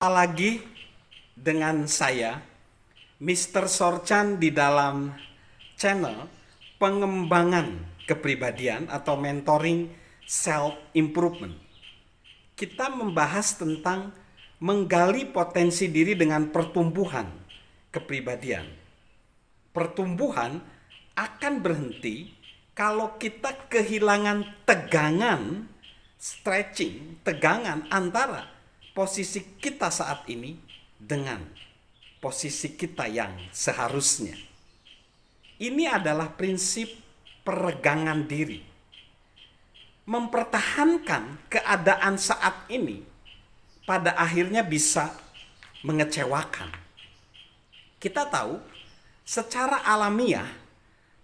Lagi dengan saya, Mr. Sorchan, di dalam channel pengembangan kepribadian atau mentoring self improvement. Kita membahas tentang menggali potensi diri dengan pertumbuhan kepribadian. Pertumbuhan akan berhenti kalau kita kehilangan tegangan, stretching, tegangan antara posisi kita saat ini dengan posisi kita yang seharusnya. Ini adalah prinsip peregangan diri. Mempertahankan keadaan saat ini pada akhirnya bisa mengecewakan. Kita tahu secara alamiah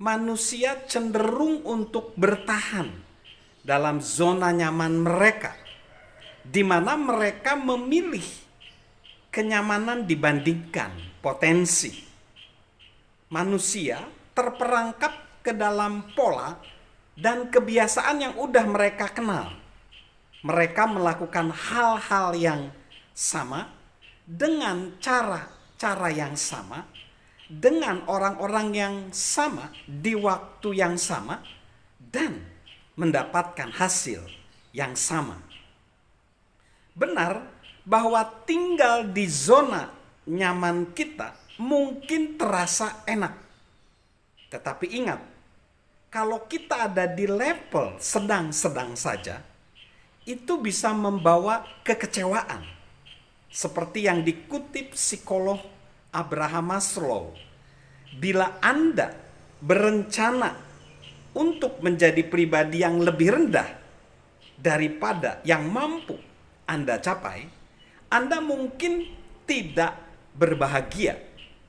manusia cenderung untuk bertahan dalam zona nyaman mereka, di mana mereka memilih kenyamanan dibandingkan potensi. Manusia terperangkap ke dalam pola dan kebiasaan yang udah mereka kenal. Mereka melakukan hal-hal yang sama dengan cara-cara yang sama, dengan orang-orang yang sama di waktu yang sama, dan mendapatkan hasil yang sama. Benar bahwa tinggal di zona nyaman kita mungkin terasa enak. Tetapi ingat, kalau kita ada di level sedang-sedang saja, itu bisa membawa kekecewaan. Seperti yang dikutip psikolog Abraham Maslow. Bila Anda berencana untuk menjadi pribadi yang lebih rendah daripada yang mampu Anda capai, Anda mungkin tidak berbahagia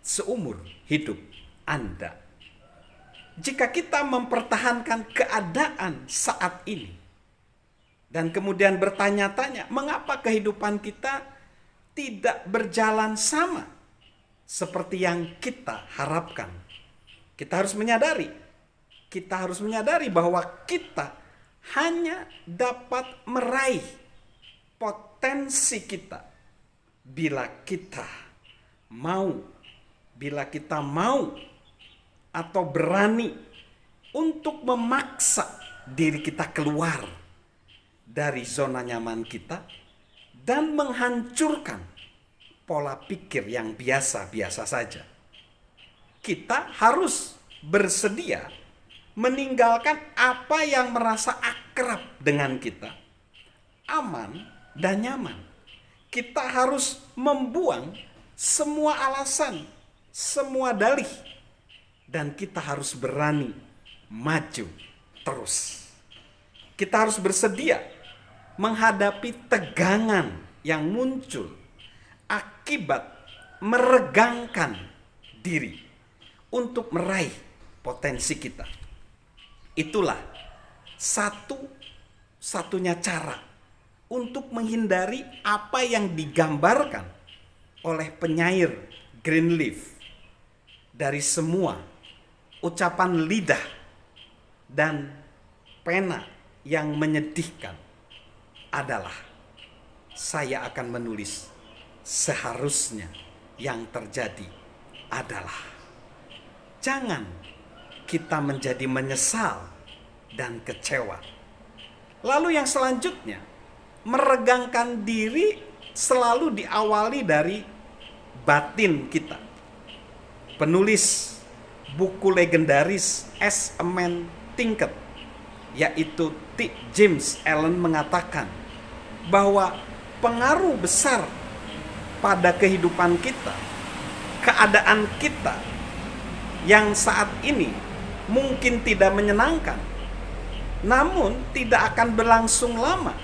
seumur hidup Anda. Jika kita mempertahankan keadaan saat ini dan kemudian bertanya-tanya, mengapa kehidupan kita tidak berjalan sama seperti yang kita harapkan? Kita harus menyadari bahwa kita hanya dapat meraih potensi kita bila kita mau atau berani untuk memaksa diri kita keluar dari zona nyaman kita dan menghancurkan pola pikir yang biasa-biasa saja. Kita harus bersedia meninggalkan apa yang merasa akrab dengan kita, aman dan nyaman. Kita harus membuang semua alasan, semua dalih, dan kita harus berani maju terus. Kita harus bersedia menghadapi tegangan yang muncul akibat meregangkan diri untuk meraih potensi kita. Itulah satu-satunya cara untuk menghindari apa yang digambarkan oleh penyair Greenleaf. Dari semua ucapan lidah dan pena yang menyedihkan adalah, saya akan menulis seharusnya yang terjadi adalah. Jangan kita menjadi menyesal dan kecewa. Lalu yang selanjutnya, meregangkan diri selalu diawali dari batin kita. Penulis buku legendaris As a Man Thinketh, yaitu T. James Allen, mengatakan bahwa pengaruh besar pada kehidupan kita, keadaan kita yang saat ini mungkin tidak menyenangkan, namun tidak akan berlangsung lama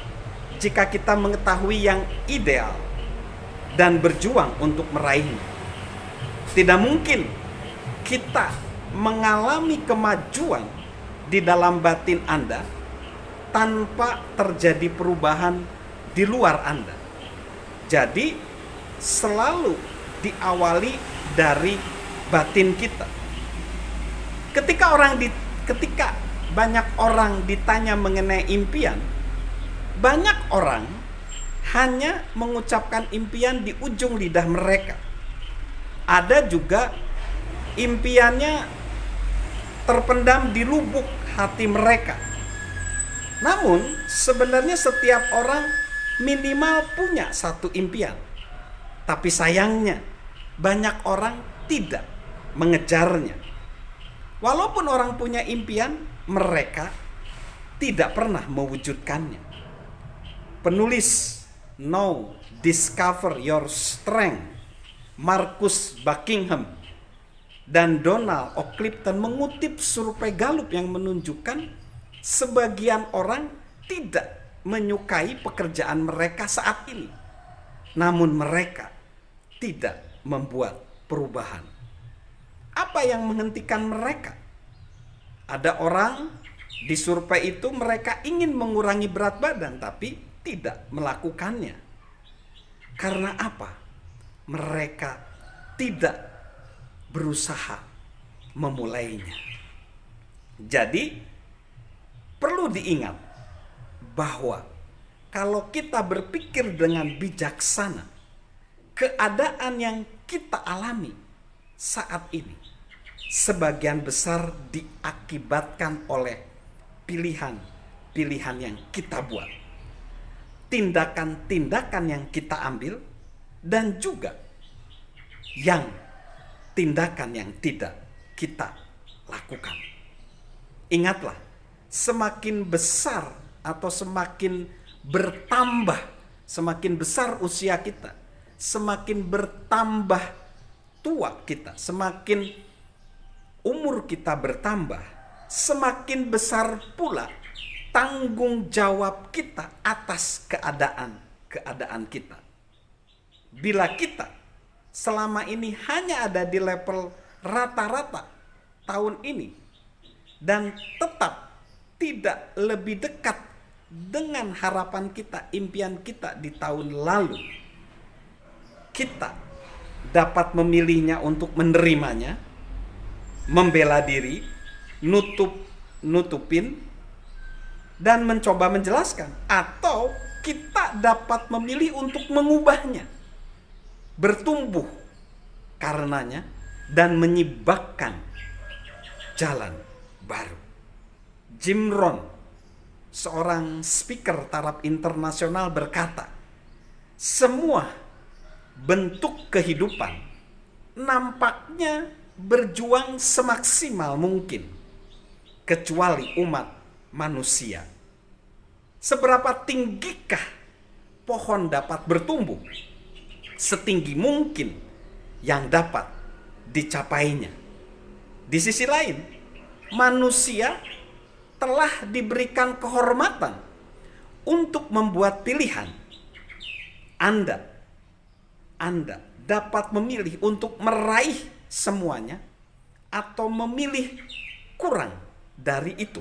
jika kita mengetahui yang ideal dan berjuang untuk meraihnya. Tidak mungkin kita mengalami kemajuan di dalam batin Anda tanpa terjadi perubahan di luar Anda. Jadi selalu diawali dari batin kita. Ketika banyak orang ditanya mengenai impian, banyak orang hanya mengucapkan impian di ujung lidah mereka. Ada juga impiannya terpendam di lubuk hati mereka. Namun sebenarnya setiap orang minimal punya satu impian. Tapi sayangnya banyak orang tidak mengejarnya. Walaupun orang punya impian, mereka tidak pernah mewujudkannya. Penulis Now Discover Your Strength, Marcus Buckingham dan Donald O. Clifton mengutip survei Gallup yang menunjukkan sebagian orang tidak menyukai pekerjaan mereka saat ini. Namun mereka tidak membuat perubahan. Apa yang menghentikan mereka? Ada orang di survei itu mereka ingin mengurangi berat badan tapi tidak melakukannya. Karena apa? Mereka tidak berusaha memulainya. Jadi perlu diingat bahwa kalau kita berpikir dengan bijaksana, keadaan yang kita alami saat ini sebagian besar diakibatkan oleh pilihan-pilihan yang kita buat, tindakan-tindakan yang kita ambil, dan juga tindakan yang tidak kita lakukan. Ingatlah, semakin besar atau semakin bertambah, semakin besar usia kita, semakin bertambah tua kita, semakin umur kita bertambah, semakin besar pula tanggung jawab kita atas keadaan kita. Bila kita selama ini hanya ada di level rata-rata tahun ini dan tetap tidak lebih dekat dengan harapan kita, impian kita di tahun lalu, kita dapat memilihnya untuk menerimanya, membela diri, nutupin, dan mencoba menjelaskan. Atau kita dapat memilih untuk mengubahnya, bertumbuh karenanya, dan menyibakkan jalan baru. Jim Rohn, seorang speaker taraf internasional, berkata, semua bentuk kehidupan nampaknya berjuang semaksimal mungkin, kecuali umat manusia. Seberapa tinggikah pohon dapat bertumbuh? Setinggi mungkin yang dapat dicapainya. Di sisi lain, manusia telah diberikan kehormatan untuk membuat pilihan. Anda dapat memilih untuk meraih semuanya atau memilih kurang dari itu.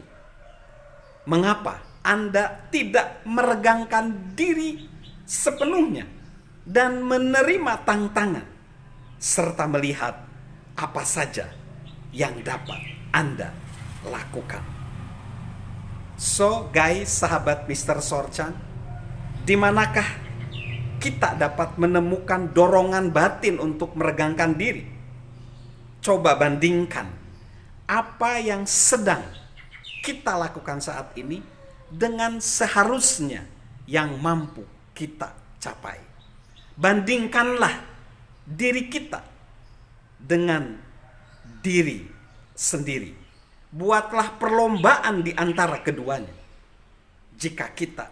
Mengapa Anda tidak meregangkan diri sepenuhnya dan menerima tantangan serta melihat apa saja yang dapat Anda lakukan? So guys, sahabat Mr. Sorchan, di manakah kita dapat menemukan dorongan batin untuk meregangkan diri? Coba bandingkan apa yang sedang kita lakukan saat ini dengan seharusnya yang mampu kita capai. Bandingkanlah diri kita dengan diri sendiri. Buatlah perlombaan di antara keduanya. Jika kita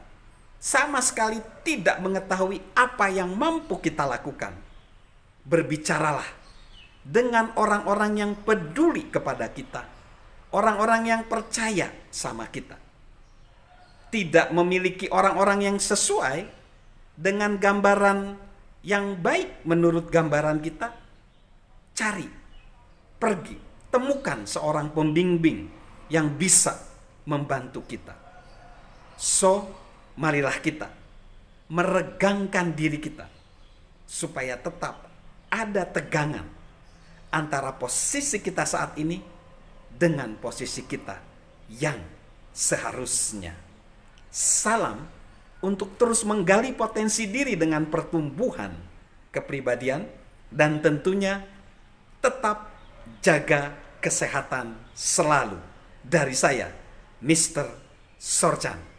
sama sekali tidak mengetahui apa yang mampu kita lakukan, berbicaralah dengan orang-orang yang peduli kepada kita, orang-orang yang percaya sama kita. Tidak memiliki orang-orang yang sesuai dengan gambaran yang baik menurut gambaran kita, pergi, temukan seorang pembimbing yang bisa membantu kita. So, marilah kita meregangkan diri kita supaya tetap ada tegangan antara posisi kita saat ini dengan posisi kita yang seharusnya. Salam untuk terus menggali potensi diri dengan pertumbuhan kepribadian, dan tentunya tetap jaga kesehatan selalu. Dari saya, Mr. Sorjan.